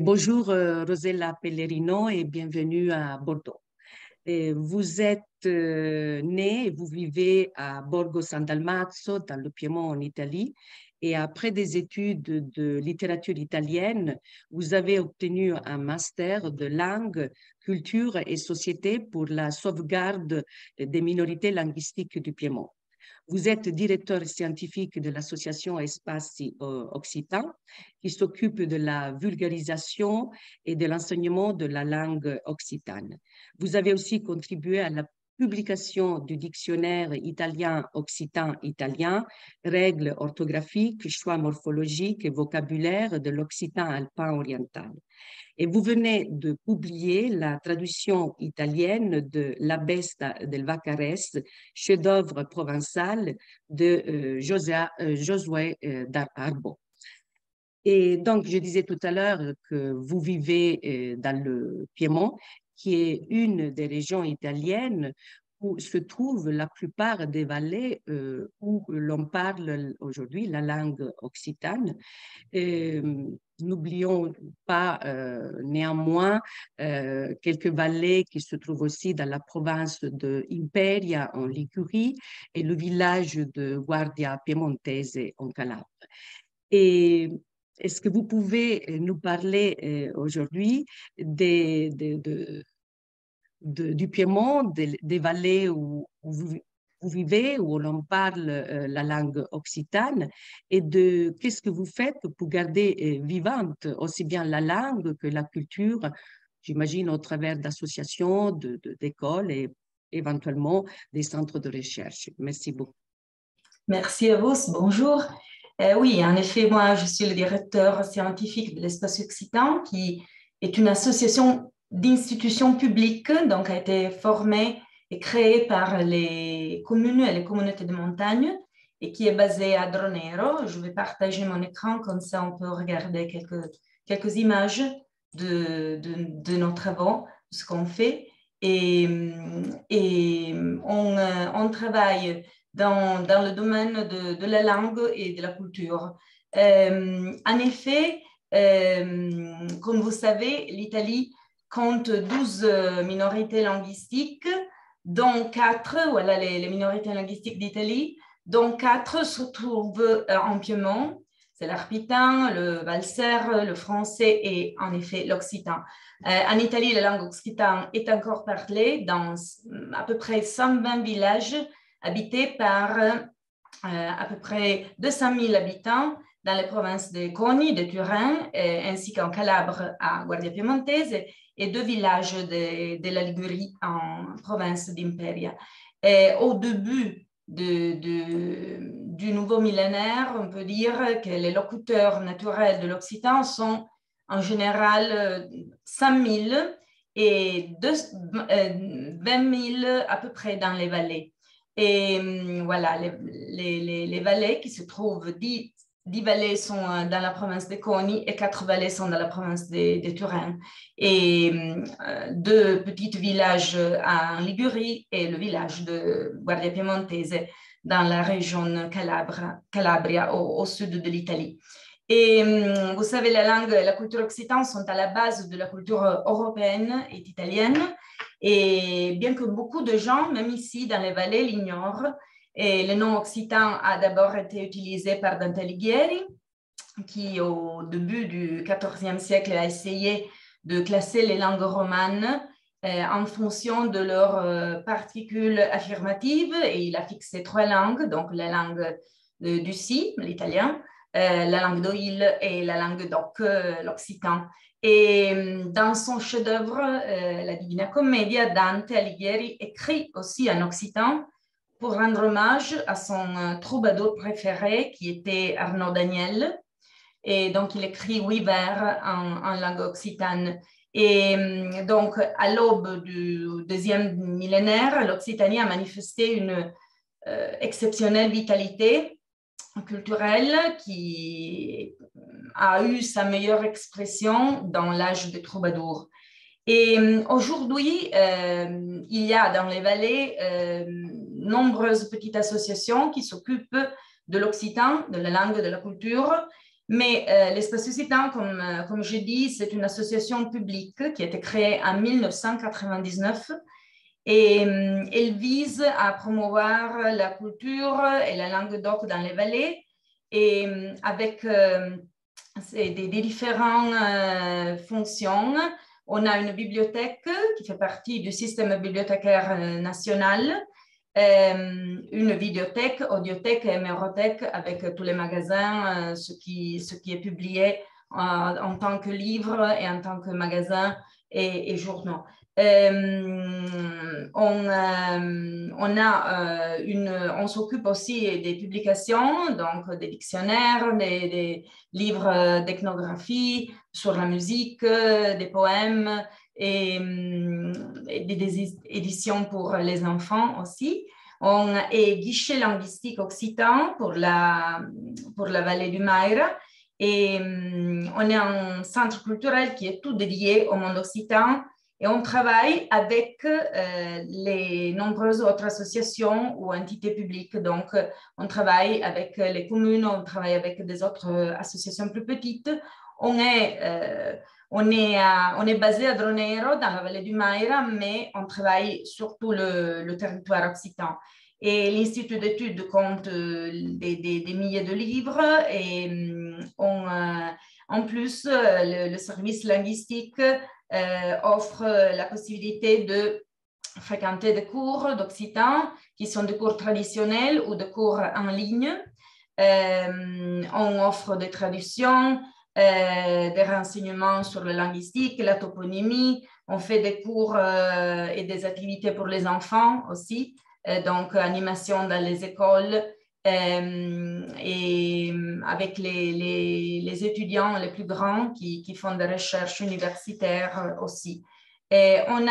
Bonjour Rosella Pellerino et bienvenue à Bordeaux. Vous êtes née et vous vivez à Borgo San Dalmazzo, dans le Piémont en Italie. Et après des études de littérature italienne, vous avez obtenu un master de langue, culture et société pour la sauvegarde des minorités linguistiques du Piémont. Vous êtes directeur scientifique de l'association Espace Occitan, qui s'occupe de la vulgarisation et de l'enseignement de la langue occitane. Vous avez aussi contribué à la publication du dictionnaire italien-occitan-italien, règles orthographiques, choix morphologiques et vocabulaire de l'occitan alpin oriental. Et vous venez de publier la traduction italienne de La Besta del Vaccarès, chef-d'œuvre provençal de Josué d'Arbo. Et donc, je disais tout à l'heure que vous vivez dans le Piémont, qui est une des régions italiennes où se trouvent la plupart des vallées où l'on parle aujourd'hui la langue occitane. N'oublions pas néanmoins quelques vallées qui se trouvent aussi dans la province de Imperia en Ligurie et le village de Guardia Piemontese en Calabre. Et est-ce que vous pouvez nous parler aujourd'hui du Piémont, des vallées où vous vivez, où l'on parle la langue occitane, et de qu'est-ce que vous faites pour garder vivante aussi bien la langue que la culture, j'imagine au travers d'associations, d'écoles et éventuellement des centres de recherche. Merci beaucoup. Merci à vous, bonjour. Oui, en effet, moi, je suis le directeur scientifique de l'Espace Occitan, qui est une association d'institutions publiques, donc a été formée et créée par les communes et les communautés de montagne, et qui est basée à Dronero. Je vais partager mon écran, comme ça on peut regarder quelques images de nos travaux, de ce qu'on fait. Et on travaille dans le domaine de la langue et de la culture. En effet, comme vous savez, l'Italie compte 12 minorités linguistiques, dont 4, voilà les minorités linguistiques d'Italie, dont 4 se trouvent en Piémont. C'est l'arpitan, le valser, le français et en effet l'occitan. En Italie, la langue occitane est encore parlée dans à peu près 120 villages habités par à peu près 200 000 habitants dans les provinces de Coni, de Turin, ainsi qu'en Calabre à Guardia Piemontese et 2 villages de la Ligurie en province d'Imperia. Au début du nouveau millénaire, on peut dire que les locuteurs naturels de l'occitan sont en général 100 000 et 20 000 à peu près dans les vallées. Et voilà, les vallées qui se trouvent, 10 vallées sont dans la province de Coni et 4 vallées sont dans la province de Turin. Et 2 petits villages en Ligurie et le village de Guardia Piemontese dans la région Calabria, au sud de l'Italie. Et vous savez, la langue et la culture occitane sont à la base de la culture européenne et italienne. Et bien que beaucoup de gens, même ici dans les vallées, l'ignorent, et le nom occitan a d'abord été utilisé par Dante Alighieri, qui au début du XIVe siècle a essayé de classer les langues romanes en fonction de leurs particules affirmatives, et il a fixé 3 langues, donc la langue du Si, l'italien, la langue d'Oïl et la langue d'Oc, l'occitan. Et dans son chef-d'œuvre, la Divina Commedia, Dante Alighieri écrit aussi en occitan pour rendre hommage à son troubadour préféré qui était Arnaud Daniel. Et donc, il écrit 8 vers en langue occitane. Et donc, à l'aube du 2e millénaire, l'Occitanie a manifesté une exceptionnelle vitalité culturelle qui a eu sa meilleure expression dans l'âge des troubadours. Et aujourd'hui, il y a dans les vallées nombreuses petites associations qui s'occupent de l'occitan, de la langue, de la culture, Mais l'Espace Occitan, comme je dis, c'est une association publique qui a été créée en 1999 et elle vise à promouvoir la culture et la langue d'oc dans les vallées et avec des différentes fonctions. On a une bibliothèque qui fait partie du système bibliothécaire national, une vidéothèque, audiothèque et hémérothèque avec tous les magasins, ce qui est publié en tant que livre et en tant que magasin et journaux. On s'occupe aussi des publications, donc des dictionnaires, des livres d'ethnographie sur la musique, des poèmes et des éditions pour les enfants aussi. On est guichet linguistique occitan pour la vallée du Maira et on est un centre culturel qui est tout dédié au monde occitan. Et on travaille avec les nombreuses autres associations ou entités publiques. Donc, on travaille avec les communes, on travaille avec des autres associations plus petites. On est basé à Dronero, dans la vallée du Maira, mais on travaille sur tout le territoire occitan. Et l'Institut d'études compte des milliers de livres et en plus, le service linguistique offre la possibilité de fréquenter des cours d'occitan qui sont des cours traditionnels ou des cours en ligne. On offre des traductions, des renseignements sur la linguistique, la toponymie. On fait des cours et des activités pour les enfants aussi, donc animation dans les écoles. Et avec les étudiants les plus grands qui font des recherches universitaires aussi. Et on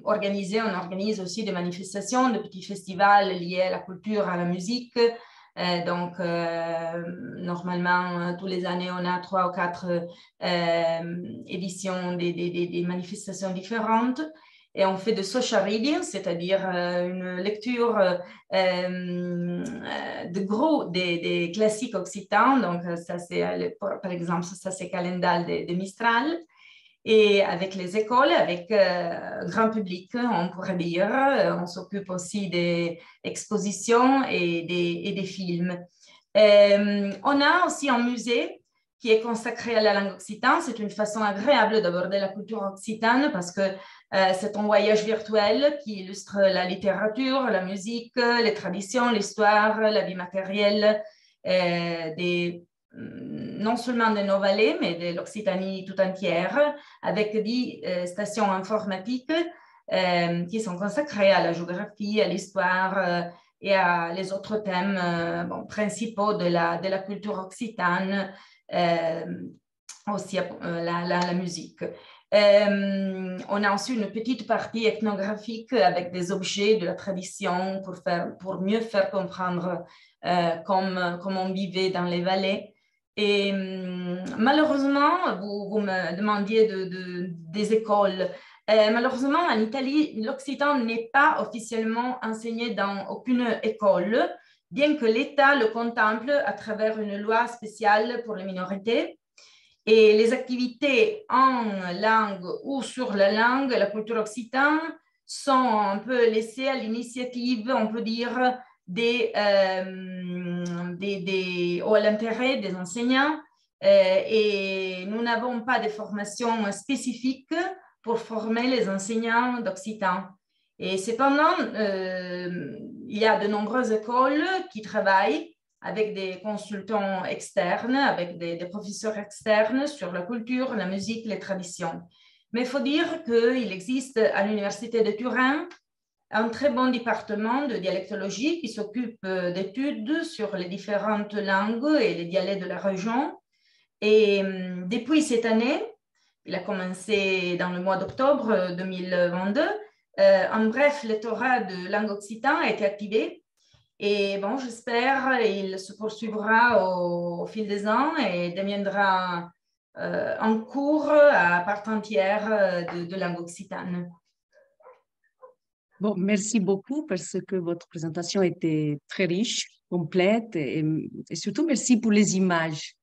organise aussi des manifestations, de petits festivals liés à la culture, à la musique. Donc, normalement, tous les années, on a 3 ou 4 éditions des manifestations différentes. Et on fait de social reading, c'est-à-dire une lecture de gros des classiques occitans. Donc, ça, c'est, par exemple, ça, c'est Calendal de Mistral. Et avec les écoles, avec grand public, on pourrait dire, on s'occupe aussi des expositions et des films. On a aussi un musée qui est consacré à la langue occitane. C'est une façon agréable d'aborder la culture occitane parce que c'est un voyage virtuel qui illustre la littérature, la musique, les traditions, l'histoire, la vie matérielle, non seulement de nos vallées, mais de l'Occitanie tout entière, avec 10 stations informatiques qui sont consacrées à la géographie, à l'histoire et à les autres thèmes principaux de la culture occitane, aussi la musique. On a aussi une petite partie ethnographique avec des objets de la tradition pour mieux faire comprendre comment on vivait dans les vallées. Et malheureusement, vous me demandiez des écoles. Malheureusement, en Italie, l'occitan n'est pas officiellement enseigné dans aucune école, bien que l'État le contemple à travers une loi spéciale pour les minorités. Et les activités en langue ou sur la langue, la culture occitane, sont un peu laissées à l'initiative, on peut dire, ou à l'intérêt des enseignants. Et nous n'avons pas de formation spécifique pour former les enseignants d'occitan. Et cependant, il y a de nombreuses écoles qui travaillent avec des consultants externes, avec des professeurs externes sur la culture, la musique, les traditions. Mais il faut dire qu'il existe à l'Université de Turin un très bon département de dialectologie qui s'occupe d'études sur les différentes langues et les dialectes de la région. Et depuis cette année, il a commencé dans le mois d'octobre 2022, un bref lectorat de langue occitane a été activé. Et bon, j'espère qu'il se poursuivra au fil des ans et deviendra un cours à part entière de langue occitane. Bon, merci beaucoup parce que votre présentation était très riche, complète et surtout merci pour les images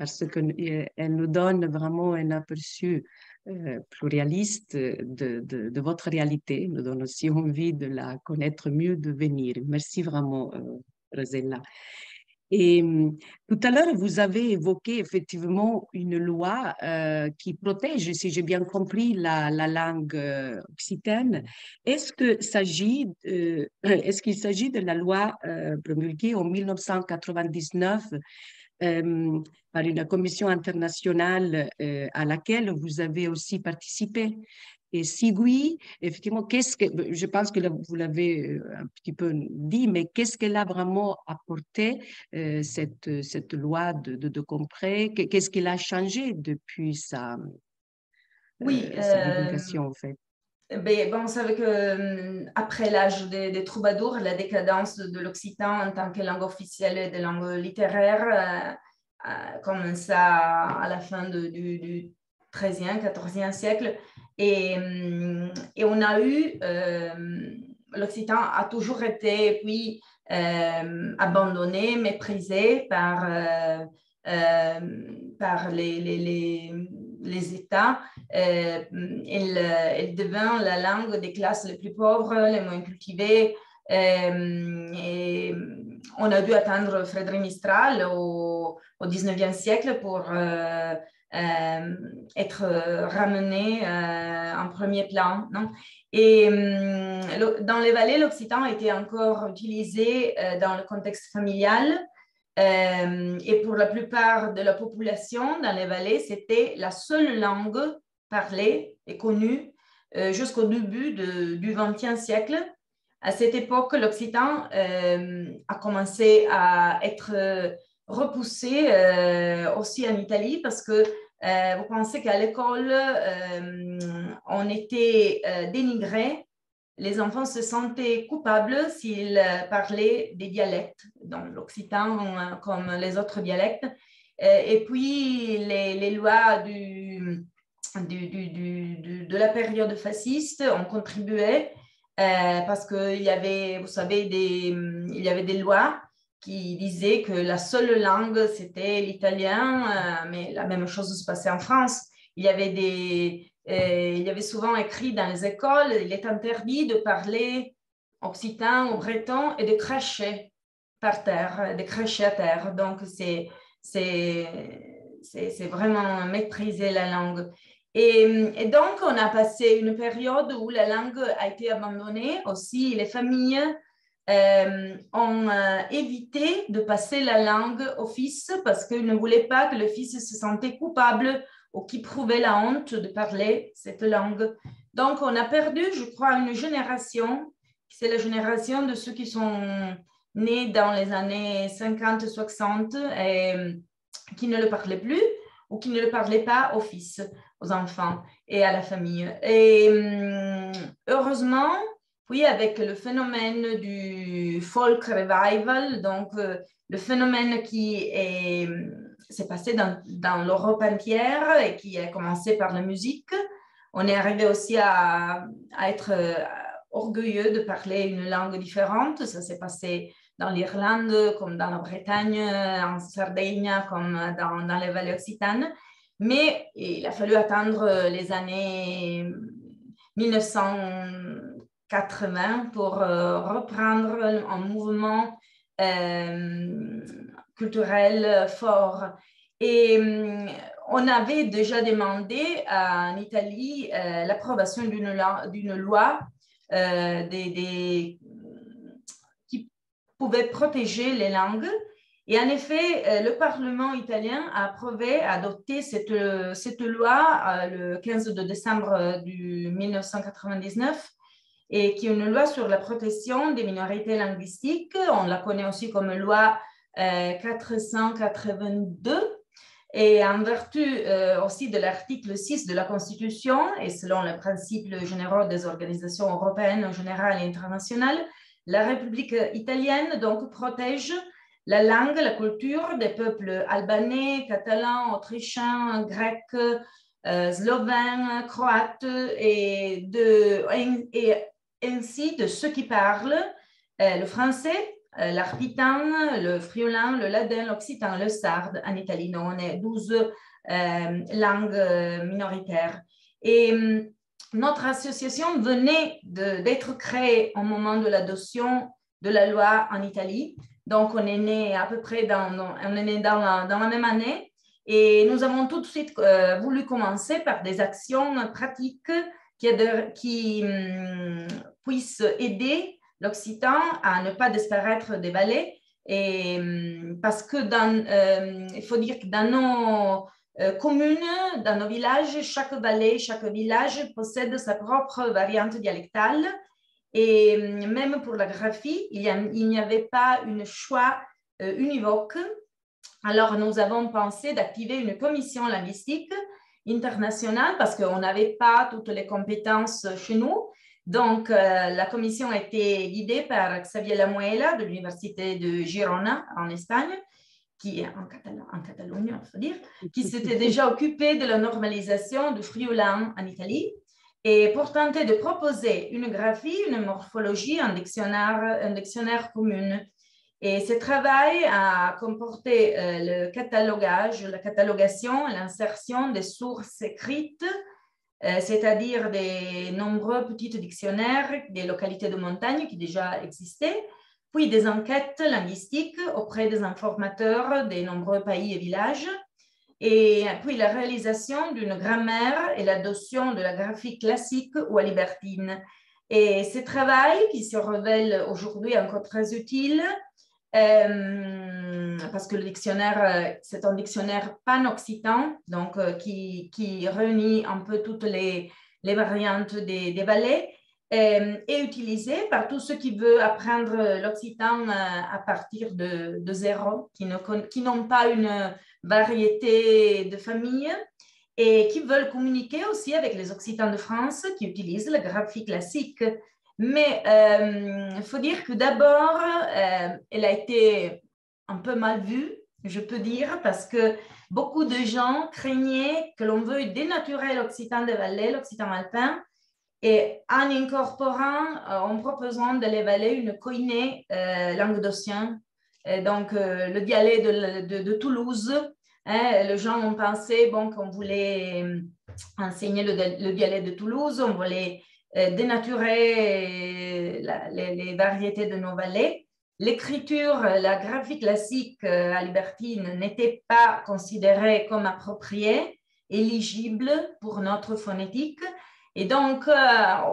parce qu'elle nous donne vraiment un aperçu pluraliste de votre réalité, nous donne aussi envie de la connaître mieux, de venir. Merci vraiment, Rosella. Et tout à l'heure, vous avez évoqué effectivement une loi qui protège, si j'ai bien compris, la langue occitane. Est-ce qu'il s'agit de la loi promulguée en 1999 par une commission internationale à laquelle vous avez aussi participé? Et si oui, effectivement, je pense que vous l'avez un petit peu dit, mais qu'est-ce qu'elle a vraiment apporté, cette loi de Compré? Qu'est-ce qu'elle a changé depuis Oui, sa divulgation, en fait? ben, bon, on savait que après l'âge des troubadours, la décadence de l'occitan en tant que langue officielle et de langue littéraire commença à la fin du 13e, 14e siècle. Et on a eu, l'occitan a toujours été puis abandonné, méprisé par les États. Elle devint la langue des classes les plus pauvres, les moins cultivées. Et on a dû attendre Frédéric Mistral au 19e siècle pour être ramené en premier plan. Non? Et dans les vallées, l'occitan était encore utilisé dans le contexte familial. Et pour la plupart de la population dans les vallées, c'était la seule langue parlée et connue jusqu'au début du XXe siècle. À cette époque, l'occitan a commencé à être repoussé aussi en Italie parce que vous pensez qu'à l'école, on était dénigré. Les enfants se sentaient coupables s'ils parlaient des dialectes, donc l'occitan comme les autres dialectes. Et puis, les lois de la période fasciste ont contribué parce qu'il y avait, vous savez, il y avait des lois qui disaient que la seule langue, c'était l'italien, mais la même chose se passait en France. Il y avait souvent écrit dans les écoles, il est interdit de parler occitan ou breton et de cracher par terre, de cracher à terre. Donc, c'est vraiment mépriser la langue. Et donc, on a passé une période où la langue a été abandonnée. Aussi, les familles ont évité de passer la langue au fils parce qu'ils ne voulaient pas que le fils se sentait coupable ou qui prouvait la honte de parler cette langue. Donc, on a perdu, je crois, une génération. C'est la génération de ceux qui sont nés dans les années 50-60 et qui ne le parlaient plus ou qui ne le parlaient pas aux fils, aux enfants et à la famille. Et heureusement, oui, avec le phénomène du folk revival, donc le phénomène qui s'est passé dans l'Europe entière et qui a commencé par la musique, on est arrivé aussi à être orgueilleux de parler une langue différente. Ça s'est passé dans l'Irlande, comme dans la Bretagne, en Sardaigne, comme dans les vallées occitanes. Mais il a fallu attendre les années 1980 pour reprendre un mouvement culturel fort. Et on avait déjà demandé en Italie l'approbation d'une loi qui pouvait protéger les langues. Et en effet, le Parlement italien a adopté cette loi le 15 décembre 1999 et qui est une loi sur la protection des minorités linguistiques. On la connaît aussi comme loi 482. Et en vertu aussi de l'article 6 de la Constitution et selon les principes généraux des organisations européennes en général et internationales, la République italienne donc protège la langue, la culture des peuples albanais, catalans, autrichiens, grecs, slovènes, croates et ainsi de ceux qui parlent le français, l'arpitan, le friulan, le ladin, l'occitan, le sarde en Italie. Donc, on est 12 langues minoritaires. Et notre association venait d'être créée au moment de l'adoption de la loi en Italie. Donc, on est né à peu près dans la même année. Et nous avons tout de suite voulu commencer par des actions pratiques qui puissent aider l'occitan à ne pas disparaître des vallées. Et, parce que il faut dire que dans nos communes, dans nos villages, chaque vallée, chaque village possède sa propre variante dialectale. Et même pour la graphie, il n'y avait pas un choix univoque. Alors, nous avons pensé d'activer une commission linguistique internationale parce qu'on n'avait pas toutes les compétences chez nous. Donc, la commission a été guidée par Xavier Lamuela de l'Université de Girona en Espagne, qui est en Catalogne, on peut dire, qui s'était déjà occupé de la normalisation du friulan en Italie. Et pour tenter de proposer une graphie, une morphologie, un dictionnaire commun. Et ce travail a comporté le catalogage, la catalogation, l'insertion des sources écrites, c'est-à-dire des nombreux petits dictionnaires des localités de montagne qui déjà existaient, puis des enquêtes linguistiques auprès des informateurs des nombreux pays et villages, et puis la réalisation d'une grammaire et l'adoption de la graphie classique ou à libertine. Et ce travail, qui se révèle aujourd'hui encore très utile, parce que le dictionnaire, c'est un dictionnaire pan-occitan, donc qui réunit un peu toutes les variantes des vallées, est utilisé par tous ceux qui veulent apprendre l'occitan à partir de zéro, qui n'ont pas une variété de famille et qui veulent communiquer aussi avec les occitans de France qui utilisent la graphie classique. Mais il faut dire que d'abord, elle a été un peu mal vue, je peux dire, parce que beaucoup de gens craignaient que l'on veuille dénaturer l'occitan des vallées, l'occitan alpin, et en incorporant, en proposant de l'évaluer une koiné languedocien, donc le dialecte de Toulouse. Les gens ont pensé qu'on voulait enseigner le dialecte de Toulouse, on voulait dénaturer les variétés de nos vallées. L'écriture, la graphie classique à libertine n'était pas considérée comme appropriée, éligible pour notre phonétique. Et donc,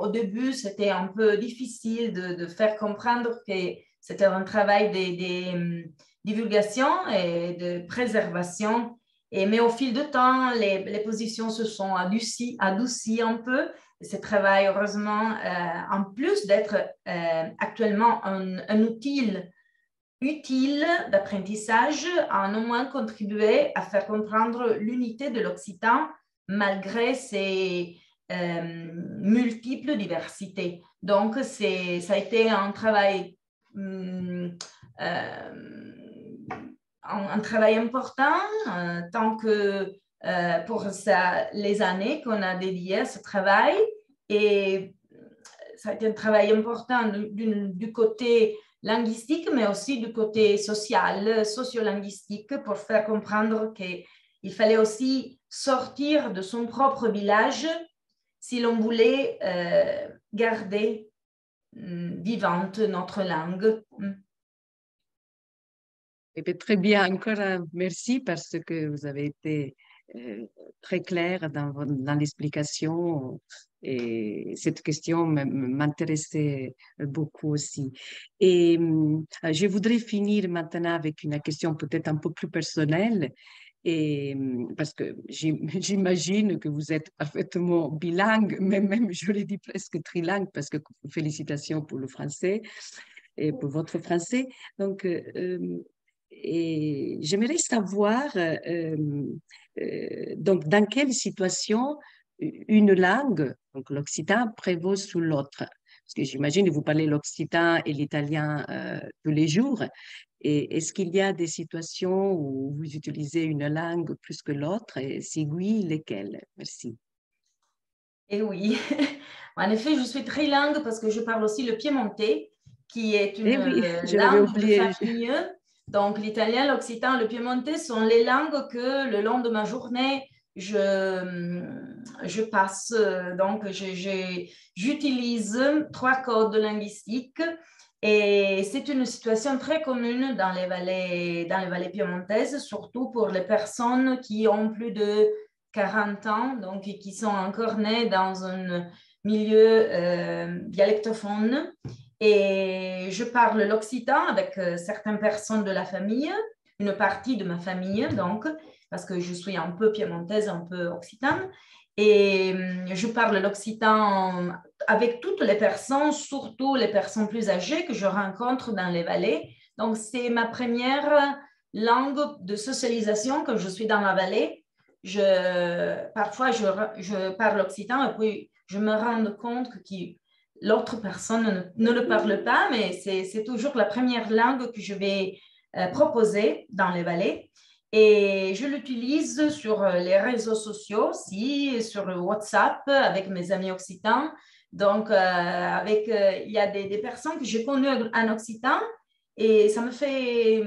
au début, c'était un peu difficile de faire comprendre que c'était un travail de divulgation et de préservation. Mais au fil du temps, les positions se sont adoucies un peu. Ce travail, heureusement, en plus d'être actuellement un outil utile d'apprentissage, a au moins contribué à faire comprendre l'unité de l'occitan malgré ses multiples diversités. Donc, ça a été un travail, un travail important, tant que pour les années qu'on a dédiées à ce travail. Et ça a été un travail important du côté linguistique, mais aussi du côté social, sociolinguistique, pour faire comprendre qu'il fallait aussi sortir de son propre village si l'on voulait garder vivante notre langue. Eh bien, très bien, encore merci parce que vous avez été très clair dans l'explication et cette question m'intéressait beaucoup aussi. Et je voudrais finir maintenant avec une question peut-être un peu plus personnelle. Et, parce que j'imagine que vous êtes parfaitement bilingue, mais même je l'ai dit presque trilingue, parce que félicitations pour le français et pour votre français. Donc, et j'aimerais savoir donc dans quelle situation une langue, donc l'occitan, prévaut sur l'autre. Parce que j'imagine que vous parlez l'occitan et l'italien tous les jours. Et est-ce qu'il y a des situations où vous utilisez une langue plus que l'autre? Et si oui, lesquelles? Merci. Et oui, en effet, je suis trilingue parce que je parle aussi le piémontais. qui est Eh une oui, je l'avais langue de oublié. famille. Donc, l'italien, l'occitan, le piémontais sont les langues que le long de ma journée, je passe. Donc, j'utilise 3 codes linguistiques et c'est une situation très commune dans les vallées piémontaises, surtout pour les personnes qui ont plus de 40 ans, donc qui sont encore nées dans un milieu dialectophone. Et je parle l'occitan avec certaines personnes de la famille, une partie de ma famille, donc, parce que je suis un peu piémontaise, un peu occitane. Et je parle l'occitan avec toutes les personnes, surtout les personnes plus âgées que je rencontre dans les vallées. Donc, c'est ma première langue de socialisation quand je suis dans la vallée. Parfois, je parle occitan et puis je me rends compte que l'autre personne ne le parle pas, mais c'est toujours la première langue que je vais proposer dans les vallées. Et je l'utilise sur les réseaux sociaux aussi, sur le WhatsApp avec mes amis occitans. Donc, il y a des personnes que j'ai connues en occitan et ça me fait...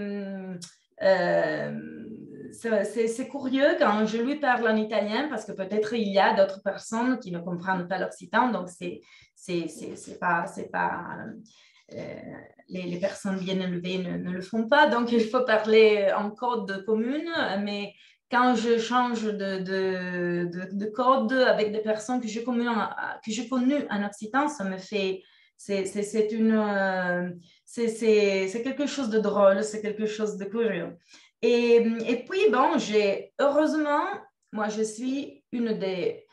c'est curieux quand je lui parle en italien parce que peut-être il y a d'autres personnes qui ne comprennent pas l'occitan, donc c'est pas les personnes bien élevées ne le font pas, donc il faut parler en code commune, mais quand je change de code avec des personnes que j'ai connues en occitan, ça me fait, c'est quelque chose de drôle, c'est quelque chose de curieux. Et puis, bon, heureusement, moi, je suis une des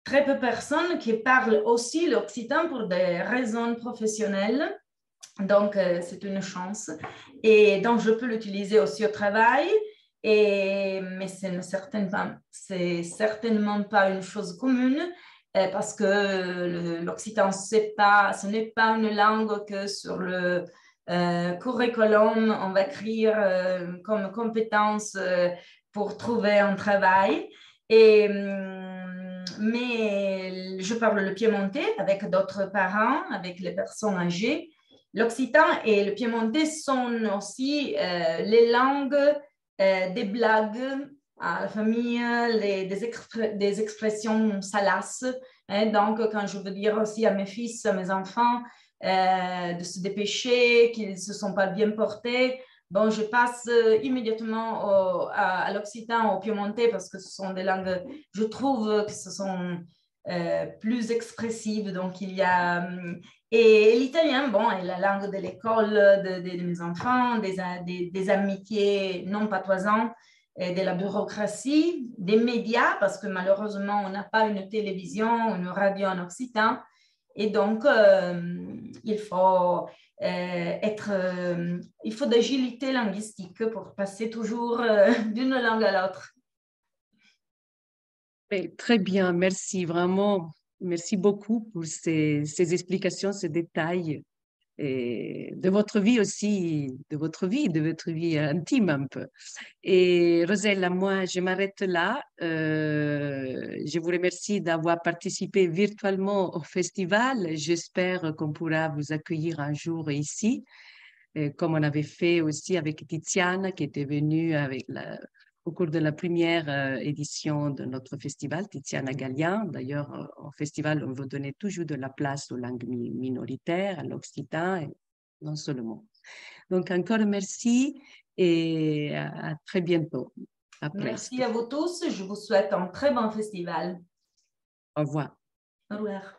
très peu personnes qui parlent aussi l'occitan pour des raisons professionnelles. Donc, c'est une chance. Et donc, je peux l'utiliser aussi au travail. Mais c'est certainement pas une chose commune parce que l'occitan, ce n'est pas une langue que sur le curriculum, on va écrire comme compétence pour trouver un travail. Mais je parle le piémontais avec d'autres parents, avec les personnes âgées. L'occitan et le piémontais sont aussi les langues des blagues à la famille, des expressions salaces. Hein, donc, quand je veux dire aussi à mes fils, à mes enfants, de se dépêcher, qu'ils ne se sont pas bien portés, bon, je passe immédiatement à l'occitan, au piémontais, parce que ce sont des langues, je trouve que ce sont plus expressives. Donc, il y a... Et l'italien, bon, est la langue de l'école de mes enfants, des amitiés non patoisantes, de la bureaucratie, des médias, parce que malheureusement, on n'a pas une télévision, une radio en occitan. Et donc, il faut il faut d'agilité linguistique pour passer toujours d'une langue à l'autre. Très bien, merci vraiment. Merci beaucoup pour ces explications, ces détails et de votre vie aussi, de votre vie intime un peu. Et Rosella, moi, je m'arrête là. Je vous remercie d'avoir participé virtuellement au festival. J'espère qu'on pourra vous accueillir un jour ici, comme on avait fait aussi avec Tiziana, qui était venue au cours de la première édition de notre festival, Tiziana Gallian. D'ailleurs, au festival, on veut donner toujours de la place aux langues minoritaires, à l'occitan, et non seulement. Donc, encore merci et à très bientôt. À Merci presto. à vous tous. Je vous souhaite un très bon festival. Au revoir. Au revoir.